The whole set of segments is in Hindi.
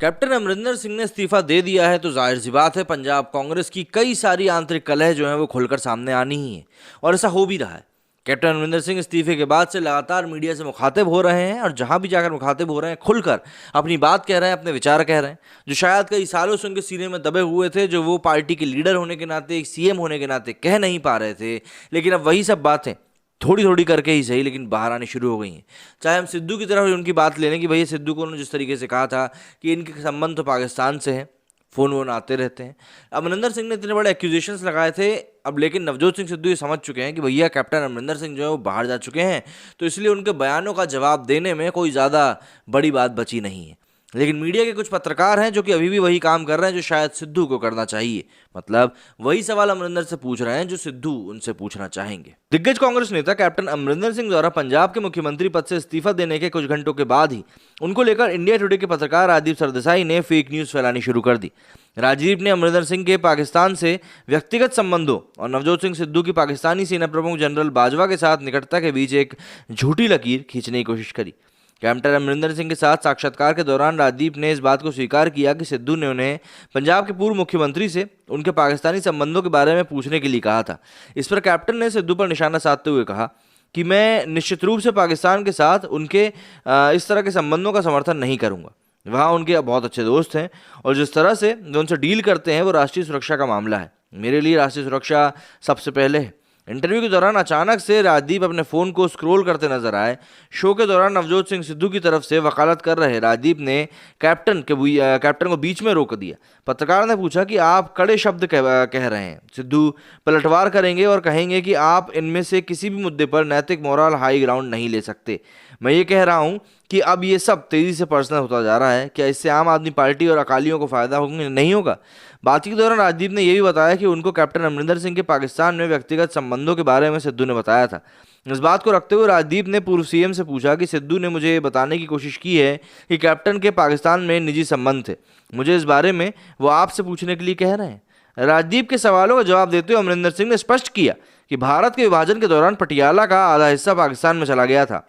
कैप्टन अमरिंदर सिंह ने इस्तीफा दे दिया है तो जाहिर सी बात है पंजाब कांग्रेस की कई सारी आंतरिक कलह जो है वो खुलकर सामने आनी ही है और ऐसा हो भी रहा है। कैप्टन अमरिंदर सिंह इस्तीफे के बाद से लगातार मीडिया से मुखातिब हो रहे हैं और जहां भी जाकर मुखातिब हो रहे हैं खुलकर अपनी बात कह रहे हैं, अपने विचार कह रहे हैं, जो शायद कई सालों से उनके सीने में दबे हुए थे, जो वो पार्टी के लीडर होने के नाते, एक सीएम होने के नाते कह नहीं पा रहे थे। लेकिन अब वही सब बातें थोड़ी थोड़ी करके ही सही लेकिन बाहर आनी शुरू हो गई हैं। चाहे हम सिद्धू की तरफ उनकी बात ले लें कि भैया सिद्धू को उन्होंने जिस तरीके से कहा था कि इनके संबंध तो पाकिस्तान से हैं, फ़ोन वोन आते रहते हैं। अमरिंदर सिंह ने इतने बड़े एक्यूजेशंस लगाए थे, अब लेकिन नवजोत सिंह सिद्धू ये समझ चुके हैं कि भैया कैप्टन अमरिंदर सिंह जो है वो बाहर जा चुके हैं, तो इसलिए उनके बयानों का जवाब देने में कोई ज़्यादा बड़ी बात बची नहीं है। लेकिन मीडिया के कुछ पत्रकार हैं जो कि अभी भी वही काम कर रहे हैं जो शायद सिद्धू को करना चाहिए, मतलब वही सवाल अमरिंदर से पूछ रहे हैं जो सिद्धू उनसे पूछना चाहेंगे। दिग्गज कांग्रेस नेता कैप्टन अमरिंदर सिंह द्वारा पंजाब के मुख्यमंत्री पद से इस्तीफा देने के कुछ घंटों के बाद ही उनको लेकर इंडिया टुडे के पत्रकार राजीव सरदेसाई ने फेक न्यूज फैलानी शुरू कर दी। राजीव ने अमरिंदर सिंह के पाकिस्तान से व्यक्तिगत संबंधों और नवजोत सिंह सिद्धू की पाकिस्तानी सेना प्रमुख जनरल बाजवा के साथ निकटता के बीच एक झूठी लकीर खींचने की कोशिश करी। कैप्टन अमरिंदर सिंह के साथ साक्षात्कार के दौरान राजदीप ने इस बात को स्वीकार किया कि सिद्धू ने उन्हें पंजाब के पूर्व मुख्यमंत्री से उनके पाकिस्तानी संबंधों के बारे में पूछने के लिए कहा था। इस पर कैप्टन ने सिद्धू पर निशाना साधते हुए कहा कि मैं निश्चित रूप से पाकिस्तान के साथ उनके इस तरह के संबंधों का समर्थन नहीं करूंगा। वहाँ उनके बहुत अच्छे दोस्त हैं और जिस तरह से वो उनसे डील करते हैं वो राष्ट्रीय सुरक्षा का मामला है। मेरे लिए राष्ट्रीय सुरक्षा सबसे पहले है। इंटरव्यू के दौरान अचानक से राजदीप अपने फ़ोन को स्क्रॉल करते नजर आए। शो के दौरान नवजोत सिंह सिद्धू की तरफ से वकालत कर रहे राजदीप ने कैप्टन को बीच में रोक दिया। पत्रकार ने पूछा कि आप कड़े शब्द कह रहे हैं। सिद्धू पलटवार करेंगे और कहेंगे कि आप इनमें से किसी भी मुद्दे पर नैतिक मोरल हाई ग्राउंड नहीं ले सकते। मैं ये कह रहा हूँ कि अब ये सब तेज़ी से पर्सनल होता जा रहा है। क्या इससे आम आदमी पार्टी और अकालियों को फ़ायदा होगा? नहीं होगा। बातचीत के दौरान राजदीप ने यह भी बताया कि उनको कैप्टन अमरिंदर सिंह के पाकिस्तान में व्यक्तिगत संबंधों के बारे में सिद्धू ने बताया था। इस बात को रखते हुए राजदीप ने पूर्व सीएम से पूछा कि सिद्धू ने मुझे बताने की कोशिश की है कि कैप्टन के पाकिस्तान में निजी संबंध थे, मुझे इस बारे में वो आपसे पूछने के लिए कह रहे हैं। राजदीप के सवालों का जवाब देते हुए अमरिंदर सिंह ने स्पष्ट किया कि भारत के विभाजन के दौरान पटियाला का आधा हिस्सा पाकिस्तान में चला गया था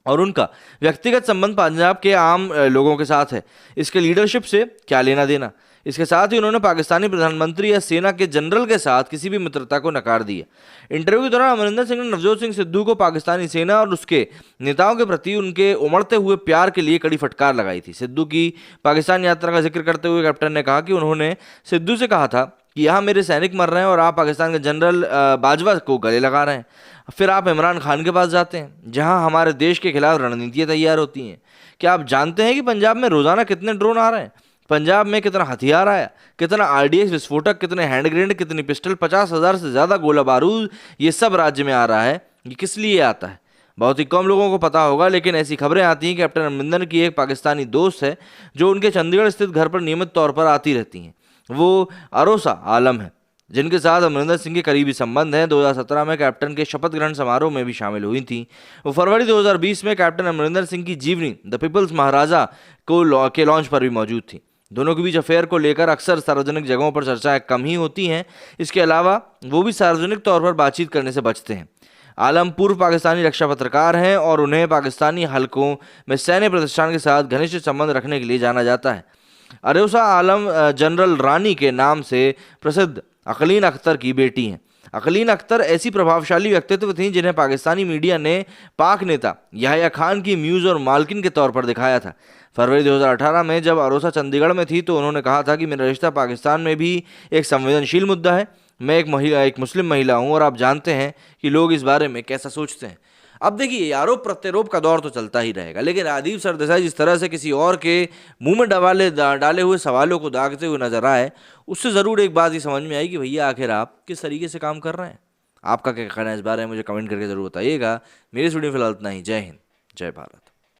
और उनका व्यक्तिगत संबंध पंजाब के आम लोगों के साथ है। इसके लीडरशिप से क्या लेना देना। इसके साथ ही उन्होंने पाकिस्तानी प्रधानमंत्री या सेना के जनरल के साथ किसी भी मित्रता को नकार दिया। इंटरव्यू के दौरान अमरिंदर सिंह ने नवजोत सिंह सिद्धू को पाकिस्तानी सेना और उसके नेताओं के प्रति उनके उमड़ते हुए प्यार के लिए कड़ी फटकार लगाई थी। सिद्धू की पाकिस्तान यात्रा का जिक्र करते हुए कैप्टन ने कहा कि उन्होंने सिद्धू से कहा था कि यहाँ मेरे सैनिक मर रहे हैं और आप पाकिस्तान के जनरल बाजवा को गले लगा रहे हैं। फिर आप इमरान खान के पास जाते हैं जहाँ हमारे देश के खिलाफ रणनीतियाँ तैयार होती हैं। क्या आप जानते हैं कि पंजाब में रोजाना कितने ड्रोन आ रहे हैं? पंजाब में कितना हथियार आया, कितना आरडीएक्स विस्फोटक, कितने हैंड ग्रेनेड, कितनी पिस्टल, 50,000 से ज़्यादा गोला बारूद, ये सब राज्य में आ रहा है। ये किस लिए आता है? बहुत ही कम लोगों को पता होगा, लेकिन ऐसी खबरें आती हैं कि कैप्टन अमरिंदर की एक पाकिस्तानी दोस्त है जो उनके चंडीगढ़ स्थित घर पर नियमित तौर पर आती रहती हैं। वो अरोसा आलम है जिनके साथ अमरिंदर सिंह के करीबी संबंध हैं। 2017 में कैप्टन के शपथ ग्रहण समारोह में भी शामिल हुई थी। वो फरवरी 2020 में कैप्टन अमरिंदर सिंह की जीवनी द पीपल्स महाराजा के लॉन्च पर भी मौजूद थी। दोनों के बीच अफेयर को लेकर अक्सर सार्वजनिक जगहों पर चर्चाएं कम ही होती हैं। इसके अलावा वो भी सार्वजनिक तौर पर बातचीत करने से बचते हैं। आलम पूर्व पाकिस्तानी रक्षा पत्रकार हैं और उन्हें पाकिस्तानी हलकों में सैन्य प्रतिष्ठान के साथ घनिष्ठ संबंध रखने के लिए जाना जाता है। अरोसा आलम जनरल रानी के नाम से प्रसिद्ध अकलीन अख्तर की बेटी हैं। अकलीन अख्तर ऐसी प्रभावशाली व्यक्तित्व थीं जिन्हें पाकिस्तानी मीडिया ने पाक नेता याह्या खान की म्यूज़ और मालकिन के तौर पर दिखाया था। फरवरी 2018 में जब अरोसा चंडीगढ़ में थी तो उन्होंने कहा था कि मेरा रिश्ता पाकिस्तान में भी एक संवेदनशील मुद्दा है। मैं एक मुस्लिम महिला हूँ और आप जानते हैं कि लोग इस बारे में कैसा सोचते हैं। अब देखिए, आरोप प्रत्यारोप का दौर तो चलता ही रहेगा, लेकिन राजीव सरदेसाई जिस तरह से किसी और के मुंह में डाले हुए सवालों को दागते हुए नजर आए, उससे ज़रूर एक बात ही समझ में आई कि भैया आखिर आप किस तरीके से काम कर रहे हैं। आपका क्या कहना है इस बारे में मुझे कमेंट करके ज़रूर बताइएगा। मेरी इस वीडियो में फिलहाल इतना ही। जय हिंद, जय भारत।